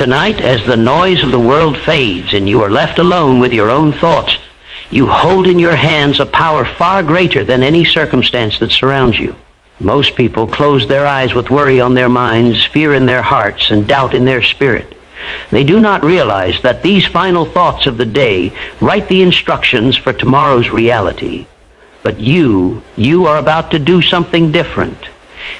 Tonight, as the noise of the world fades and you are left alone with your own thoughts, you hold in your hands a power far greater than any circumstance that surrounds you. Most people close their eyes with worry on their minds, fear in their hearts, and doubt in their spirit. They do not realize that these final thoughts of the day write the instructions for tomorrow's reality. But you are about to do something different.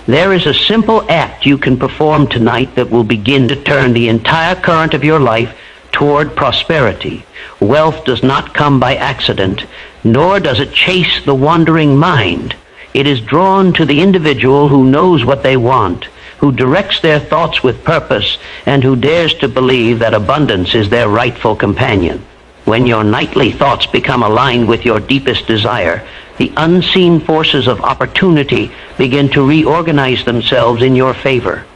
There is a simple act you can perform tonight that will begin to turn the entire current of your life toward prosperity. Wealth does not come by accident, nor does it chase the wandering mind. It is drawn to the individual who knows what they want, who directs their thoughts with purpose, and who dares to believe that abundance is their rightful companion. When your nightly thoughts become aligned with your deepest desire, the unseen forces of opportunity begin to reorganize themselves in your favor.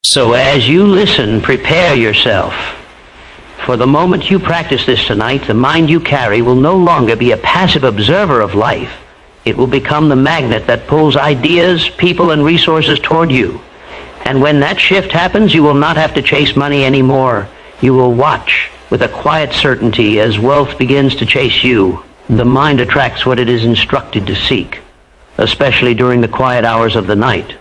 So as you listen, prepare yourself. For the moment you practice this tonight, the mind you carry will no longer be a passive observer of life. It will become the magnet that pulls ideas, people, and resources toward you. And when that shift happens, you will not have to chase money anymore. You will watch with a quiet certainty as wealth begins to chase you. The mind attracts what it is instructed to seek, especially during the quiet hours of the night.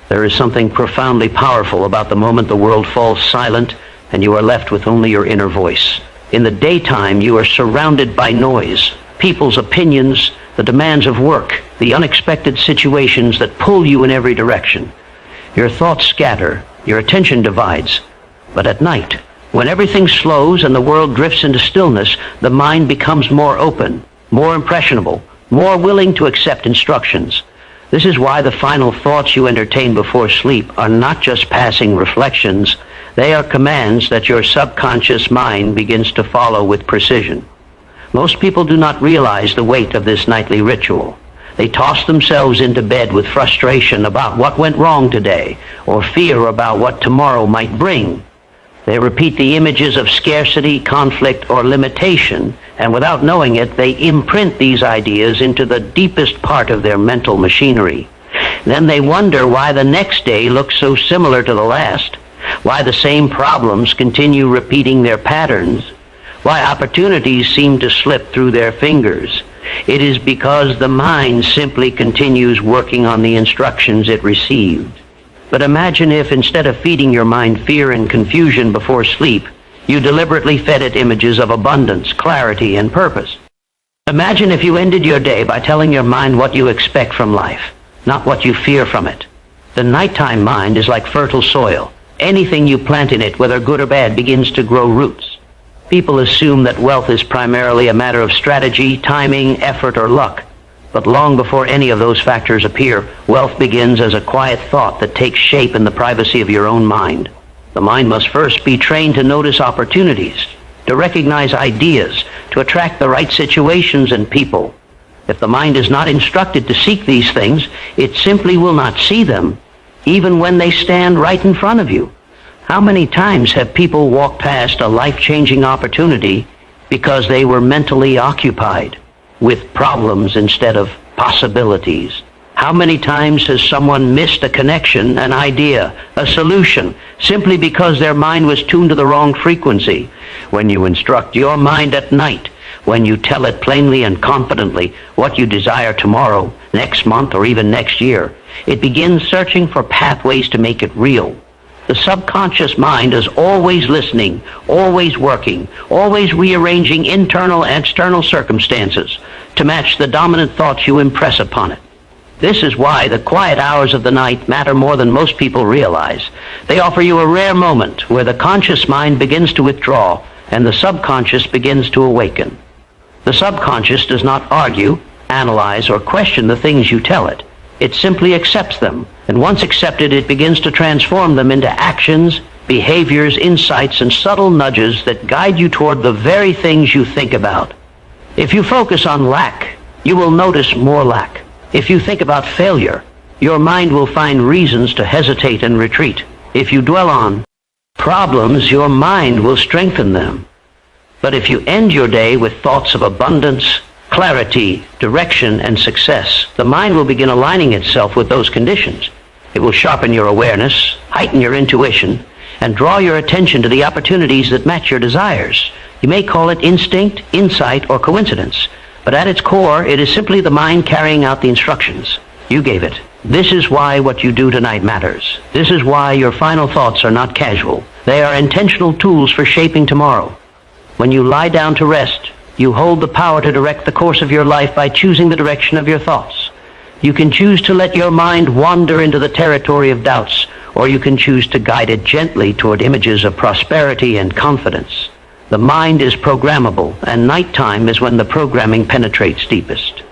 There is something profoundly powerful about the moment the world falls silent and you are left with only your inner voice. In the daytime, you are surrounded by noise, people's opinions, the demands of work, the unexpected situations that pull you in every direction. Your thoughts scatter, your attention divides. But at night, when everything slows and the world drifts into stillness, the mind becomes more open, more impressionable, more willing to accept instructions. This is why the final thoughts you entertain before sleep are not just passing reflections. They are commands that your subconscious mind begins to follow with precision. Most people do not realize the weight of this nightly ritual. They toss themselves into bed with frustration about what went wrong today, or fear about what tomorrow might bring. They repeat the images of scarcity, conflict, or limitation, and without knowing it, they imprint these ideas into the deepest part of their mental machinery. Then they wonder why the next day looks so similar to the last, why the same problems continue repeating their patterns, why opportunities seem to slip through their fingers. It is because the mind simply continues working on the instructions it received. But imagine if, instead of feeding your mind fear and confusion before sleep, you deliberately fed it images of abundance, clarity, and purpose. Imagine if you ended your day by telling your mind what you expect from life, not what you fear from it. The nighttime mind is like fertile soil. Anything you plant in it, whether good or bad, begins to grow roots. People assume that wealth is primarily a matter of strategy, timing, effort, or luck. But long before any of those factors appear, wealth begins as a quiet thought that takes shape in the privacy of your own mind. The mind must first be trained to notice opportunities, to recognize ideas, to attract the right situations and people. If the mind is not instructed to seek these things, it simply will not see them, even when they stand right in front of you. How many times have people walked past a life-changing opportunity because they were mentally occupied with problems instead of possibilities? How many times has someone missed a connection, an idea, a solution, simply because their mind was tuned to the wrong frequency? When you instruct your mind at night, when you tell it plainly and confidently what you desire tomorrow, next month, or even next year, it begins searching for pathways to make it real. The subconscious mind is always listening, always working, always rearranging internal and external circumstances to match the dominant thoughts you impress upon it. This is why the quiet hours of the night matter more than most people realize. They offer you a rare moment where the conscious mind begins to withdraw and the subconscious begins to awaken. The subconscious does not argue, analyze, or question the things you tell it. It simply accepts them, and once accepted, it begins to transform them into actions, behaviors, insights, and subtle nudges that guide you toward the very things you think about. If you focus on lack, you will notice more lack. If you think about failure, your mind will find reasons to hesitate and retreat. If you dwell on problems, your mind will strengthen them. But if you end your day with thoughts of abundance, clarity, direction, and success, the mind will begin aligning itself with those conditions. It will sharpen your awareness, heighten your intuition, and draw your attention to the opportunities that match your desires. You may call it instinct, insight, or coincidence, but at its core, it is simply the mind carrying out the instructions. You gave it. This is why what you do tonight matters. This is why your final thoughts are not casual. They are intentional tools for shaping tomorrow. When you lie down to rest, you hold the power to direct the course of your life by choosing the direction of your thoughts. You can choose to let your mind wander into the territory of doubts, or you can choose to guide it gently toward images of prosperity and confidence. The mind is programmable, and nighttime is when the programming penetrates deepest.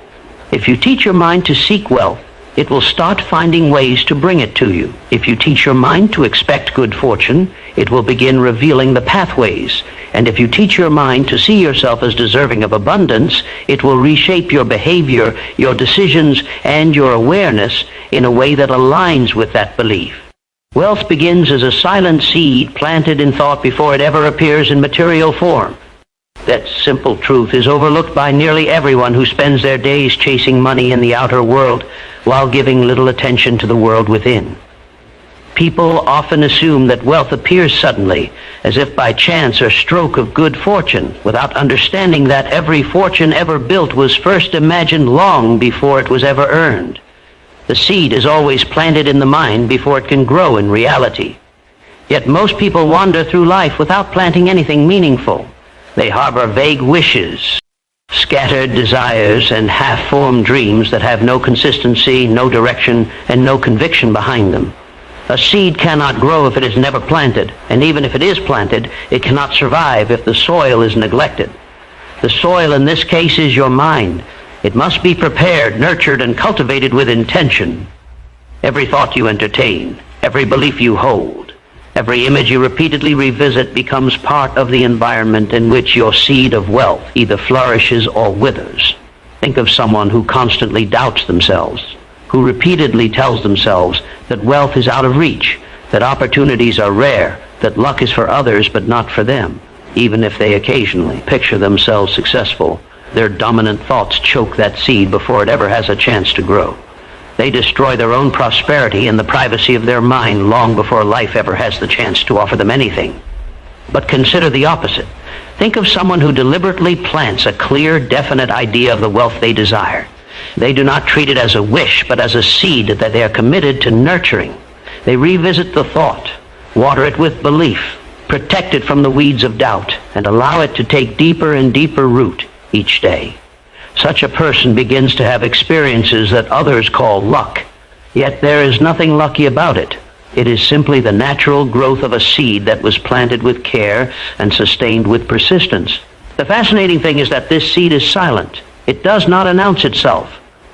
If you teach your mind to seek wealth, it will start finding ways to bring it to you. If you teach your mind to expect good fortune, it will begin revealing the pathways. And if you teach your mind to see yourself as deserving of abundance, it will reshape your behavior, your decisions, and your awareness in a way that aligns with that belief. Wealth begins as a silent seed planted in thought before it ever appears in material form. That simple truth is overlooked by nearly everyone who spends their days chasing money in the outer world while giving little attention to the world within. People often assume that wealth appears suddenly, as if by chance or stroke of good fortune, without understanding that every fortune ever built was first imagined long before it was ever earned. The seed is always planted in the mind before it can grow in reality. Yet most people wander through life without planting anything meaningful. They harbor vague wishes, scattered desires, and half-formed dreams that have no consistency, no direction, and no conviction behind them. A seed cannot grow if it is never planted, and even if it is planted, it cannot survive if the soil is neglected. The soil in this case is your mind. It must be prepared, nurtured, and cultivated with intention. Every thought you entertain, every belief you hold, every image you repeatedly revisit becomes part of the environment in which your seed of wealth either flourishes or withers. Think of someone who constantly doubts themselves, who repeatedly tells themselves that wealth is out of reach, that opportunities are rare, that luck is for others but not for them. Even if they occasionally picture themselves successful, their dominant thoughts choke that seed before it ever has a chance to grow. They destroy their own prosperity in the privacy of their mind long before life ever has the chance to offer them anything. But consider the opposite. Think of someone who deliberately plants a clear, definite idea of the wealth they desire. They do not treat it as a wish, but as a seed that they are committed to nurturing. They revisit the thought, water it with belief, protect it from the weeds of doubt, and allow it to take deeper and deeper root each day. Such a person begins to have experiences that others call luck. Yet there is nothing lucky about it. It is simply the natural growth of a seed that was planted with care and sustained with persistence. The fascinating thing is that this seed is silent. It does not announce itself.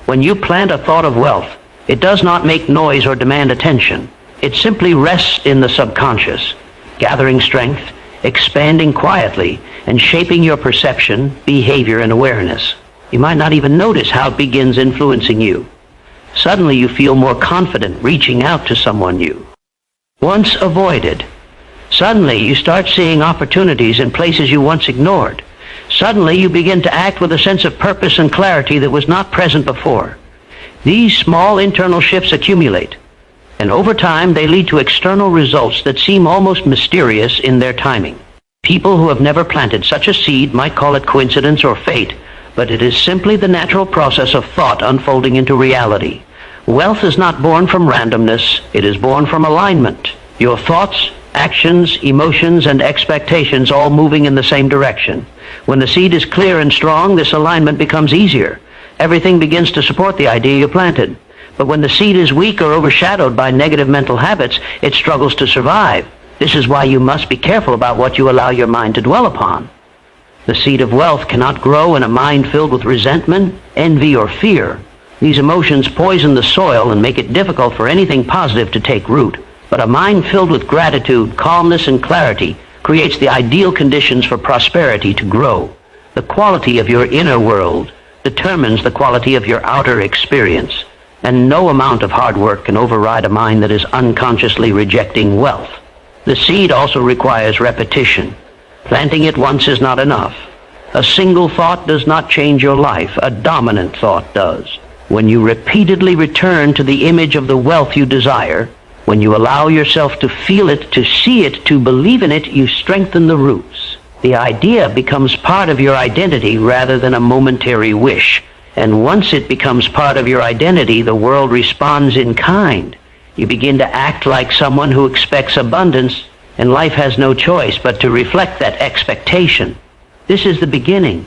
When you plant a thought of wealth, it does not make noise or demand attention. It simply rests in the subconscious, gathering strength, expanding quietly, and shaping your perception, behavior, and awareness. You might not even notice how it begins influencing you. Suddenly you feel more confident reaching out to someone new, once avoided. Suddenly you start seeing opportunities in places you once ignored. Suddenly you begin to act with a sense of purpose and clarity that was not present before. These small internal shifts accumulate, and over time they lead to external results that seem almost mysterious in their timing. People who have never planted such a seed might call it coincidence or fate, but it is simply the natural process of thought unfolding into reality. Wealth is not born from randomness, it is born from alignment. Your thoughts, actions, emotions, and expectations all moving in the same direction. When the seed is clear and strong, this alignment becomes easier. Everything begins to support the idea you planted. But when the seed is weak or overshadowed by negative mental habits, it struggles to survive. This is why you must be careful about what you allow your mind to dwell upon. The seed of wealth cannot grow in a mind filled with resentment, envy, or fear. These emotions poison the soil and make it difficult for anything positive to take root. But a mind filled with gratitude, calmness, and clarity creates the ideal conditions for prosperity to grow. The quality of your inner world determines the quality of your outer experience, and no amount of hard work can override a mind that is unconsciously rejecting wealth. The seed also requires repetition. Planting it once is not enough. A single thought does not change your life. A dominant thought does. When you repeatedly return to the image of the wealth you desire, When you allow yourself to feel it, to see it, to believe in it, you strengthen the roots. The idea becomes part of your identity rather than a momentary wish. And once it becomes part of your identity, the world responds in kind. You begin to act like someone who expects abundance, and life has no choice but to reflect that expectation. This is the beginning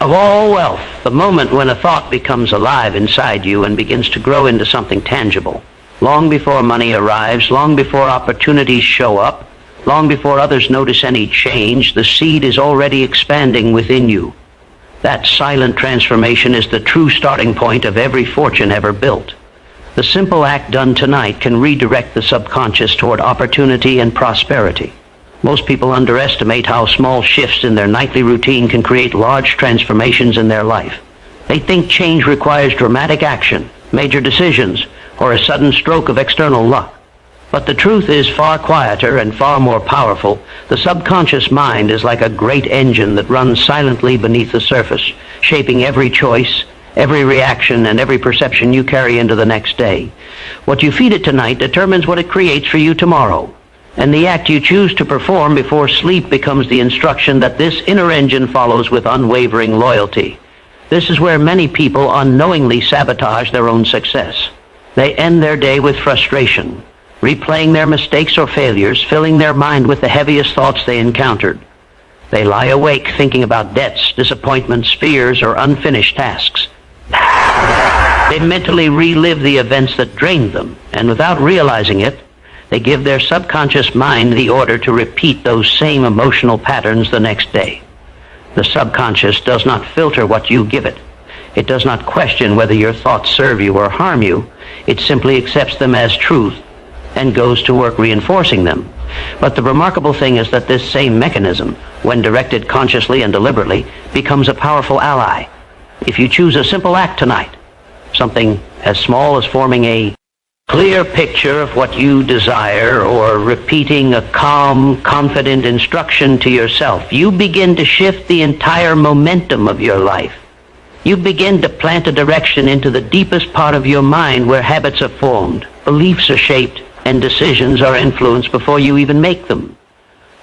of all wealth, the moment when a thought becomes alive inside you and begins to grow into something tangible. Long before money arrives, long before opportunities show up, long before others notice any change, the seed is already expanding within you. That silent transformation is the true starting point of every fortune ever built. The simple act done tonight can redirect the subconscious toward opportunity and prosperity. Most people underestimate how small shifts in their nightly routine can create large transformations in their life. They think change requires dramatic action, major decisions, or a sudden stroke of external luck. But the truth is far quieter and far more powerful. The subconscious mind is like a great engine that runs silently beneath the surface, shaping every choice, every reaction, and every perception you carry into the next day. What you feed it tonight determines what it creates for you tomorrow. And the act you choose to perform before sleep becomes the instruction that this inner engine follows with unwavering loyalty. This is where many people unknowingly sabotage their own success. They end their day with frustration, replaying their mistakes or failures, filling their mind with the heaviest thoughts they encountered. They lie awake thinking about debts, disappointments, fears, or unfinished tasks. They mentally relive the events that drained them, and without realizing it, they give their subconscious mind the order to repeat those same emotional patterns the next day. The subconscious does not filter what you give it. It does not question whether your thoughts serve you or harm you. It simply accepts them as truth and goes to work reinforcing them. But the remarkable thing is that this same mechanism, when directed consciously and deliberately, becomes a powerful ally. If you choose a simple act tonight, something as small as forming a clear picture of what you desire or repeating a calm, confident instruction to yourself, you begin to shift the entire momentum of your life. You begin to plant a direction into the deepest part of your mind where habits are formed, beliefs are shaped, and decisions are influenced before you even make them.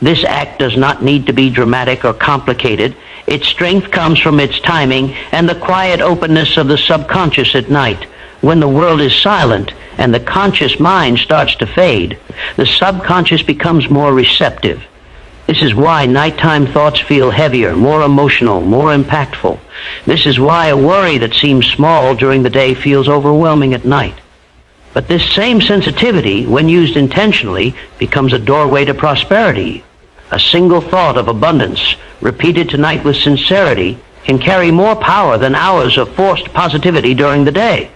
This act does not need to be dramatic or complicated. Its strength comes from its timing and the quiet openness of the subconscious at night. When the world is silent and the conscious mind starts to fade, the subconscious becomes more receptive. This is why nighttime thoughts feel heavier, more emotional, more impactful. This is why a worry that seems small during the day feels overwhelming at night. But this same sensitivity, when used intentionally, becomes a doorway to prosperity. A single thought of abundance, repeated tonight with sincerity, can carry more power than hours of forced positivity during the day.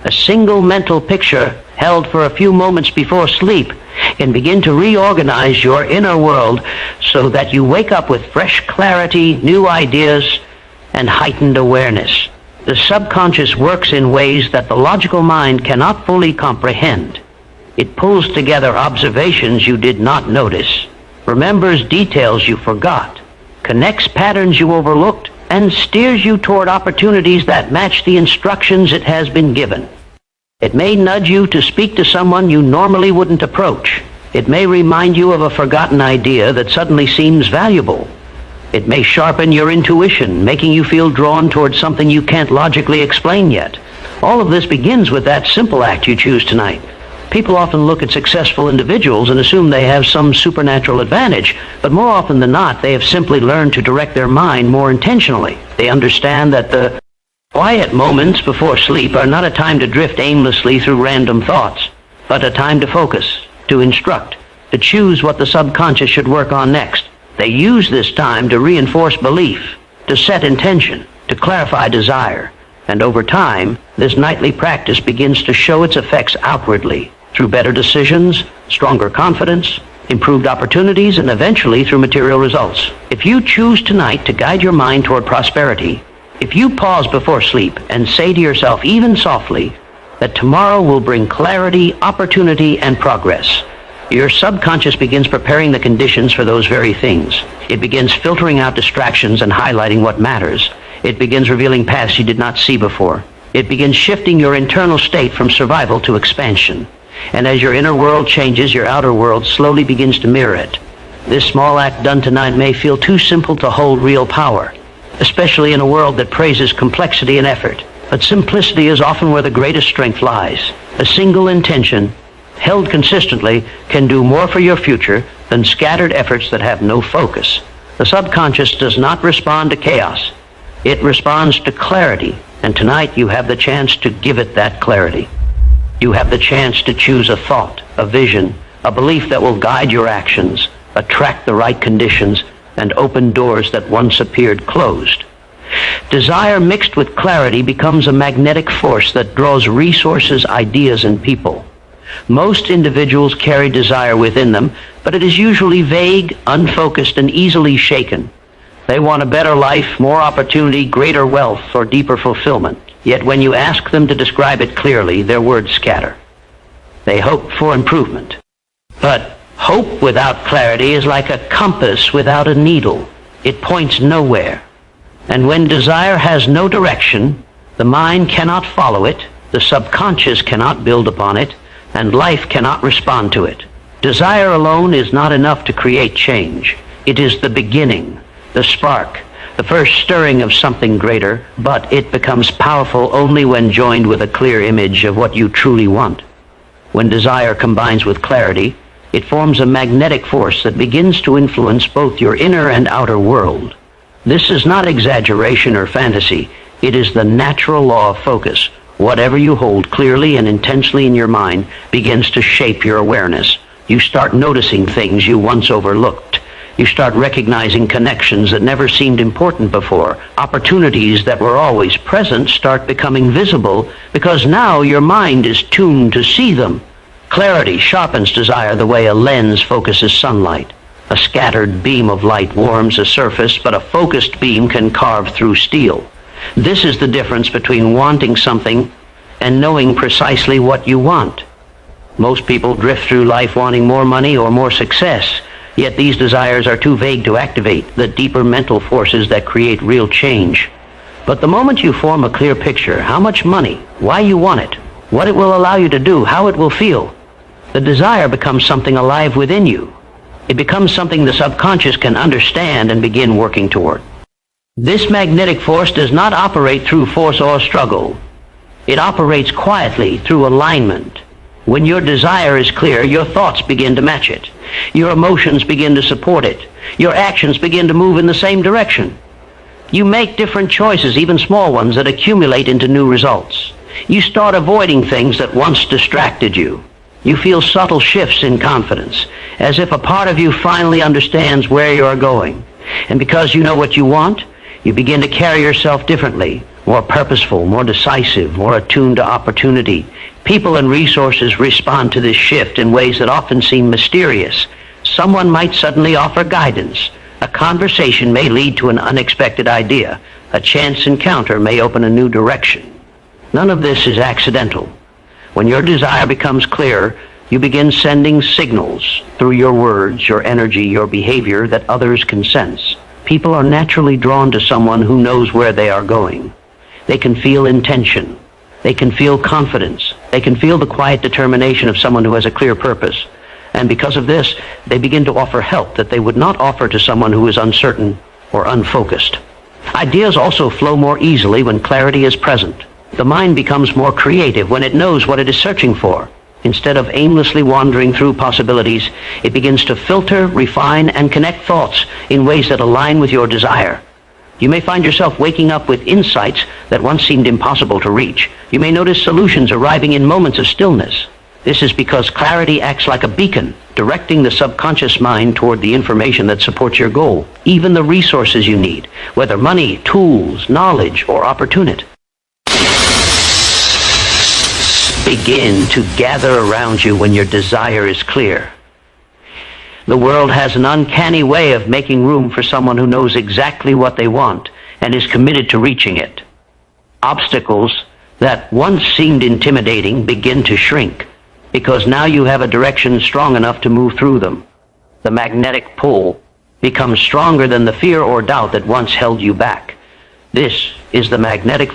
A single mental picture held for a few moments before sleep can begin to reorganize your inner world so that you wake up with fresh clarity, new ideas, and heightened awareness. The subconscious works in ways that the logical mind cannot fully comprehend. It pulls together observations you did not notice, remembers details you forgot, connects patterns you overlooked, and steers you toward opportunities that match the instructions it has been given. It may nudge you to speak to someone you normally wouldn't approach. It may remind you of a forgotten idea that suddenly seems valuable. It may sharpen your intuition, making you feel drawn towards something you can't logically explain yet. All of this begins with that simple act you choose tonight. People often look at successful individuals and assume they have some supernatural advantage, but more often than not, they have simply learned to direct their mind more intentionally. They understand that the quiet moments before sleep are not a time to drift aimlessly through random thoughts, but a time to focus, to instruct, to choose what the subconscious should work on next. They use this time to reinforce belief, to set intention, to clarify desire. And over time, this nightly practice begins to show its effects outwardly through better decisions, stronger confidence, improved opportunities, and eventually through material results. If you choose tonight to guide your mind toward prosperity, if you pause before sleep and say to yourself, even softly, that tomorrow will bring clarity, opportunity, and progress, your subconscious begins preparing the conditions for those very things. It begins filtering out distractions and highlighting what matters. It begins revealing paths you did not see before. It begins shifting your internal state from survival to expansion. And as your inner world changes, your outer world slowly begins to mirror it. This small act done tonight may feel too simple to hold real power, especially in a world that praises complexity and effort. But simplicity is often where the greatest strength lies. A single intention, held consistently, can do more for your future than scattered efforts that have no focus. The subconscious does not respond to chaos. It responds to clarity, and tonight you have the chance to give it that clarity. You have the chance to choose a thought, a vision, a belief that will guide your actions, attract the right conditions, and open doors that once appeared closed. Desire mixed with clarity becomes a magnetic force that draws resources, ideas, and people. Most individuals carry desire within them, but it is usually vague, unfocused, and easily shaken. They want a better life, more opportunity, greater wealth, or deeper fulfillment. Yet when you ask them to describe it clearly, their words scatter. They hope for improvement. But hope without clarity is like a compass without a needle. It points nowhere. And when desire has no direction, the mind cannot follow it, the subconscious cannot build upon it, and life cannot respond to it. Desire alone is not enough to create change. It is the beginning, the spark, the first stirring of something greater, but it becomes powerful only when joined with a clear image of what you truly want. When desire combines with clarity, it forms a magnetic force that begins to influence both your inner and outer world. This is not exaggeration or fantasy. It is the natural law of focus. Whatever you hold clearly and intensely in your mind begins to shape your awareness. You start noticing things you once overlooked. You start recognizing connections that never seemed important before. Opportunities that were always present start becoming visible because now your mind is tuned to see them. Clarity sharpens desire the way a lens focuses sunlight. A scattered beam of light warms a surface, but a focused beam can carve through steel. This is the difference between wanting something and knowing precisely what you want. Most people drift through life wanting more money or more success, yet these desires are too vague to activate the deeper mental forces that create real change. But the moment you form a clear picture, how much money, why you want it, what it will allow you to do, how it will feel, the desire becomes something alive within you. It becomes something the subconscious can understand and begin working toward. This magnetic force does not operate through force or struggle. It operates quietly through alignment. When your desire is clear, your thoughts begin to match it. Your emotions begin to support it. Your actions begin to move in the same direction. You make different choices, even small ones, that accumulate into new results. You start avoiding things that once distracted you. You feel subtle shifts in confidence, as if a part of you finally understands where you are going. And because you know what you want, you begin to carry yourself differently, more purposeful, more decisive, more attuned to opportunity. People and resources respond to this shift in ways that often seem mysterious. Someone might suddenly offer guidance. A conversation may lead to an unexpected idea. A chance encounter may open a new direction. None of this is accidental. When your desire becomes clear, you begin sending signals through your words, your energy, your behavior that others can sense. People are naturally drawn to someone who knows where they are going. They can feel intention. They can feel confidence. They can feel the quiet determination of someone who has a clear purpose. And because of this, they begin to offer help that they would not offer to someone who is uncertain or unfocused. Ideas also flow more easily when clarity is present. The mind becomes more creative when it knows what it is searching for. Instead of aimlessly wandering through possibilities, it begins to filter, refine, and connect thoughts in ways that align with your desire. You may find yourself waking up with insights that once seemed impossible to reach. You may notice solutions arriving in moments of stillness. This is because clarity acts like a beacon, directing the subconscious mind toward the information that supports your goal, even the resources you need, whether money, tools, knowledge, or opportunity. Begin to gather around you when your desire is clear. The world has an uncanny way of making room for someone who knows exactly what they want and is committed to reaching it. Obstacles that once seemed intimidating begin to shrink because now you have a direction strong enough to move through them. The magnetic pull becomes stronger than the fear or doubt that once held you back. This is the magnetic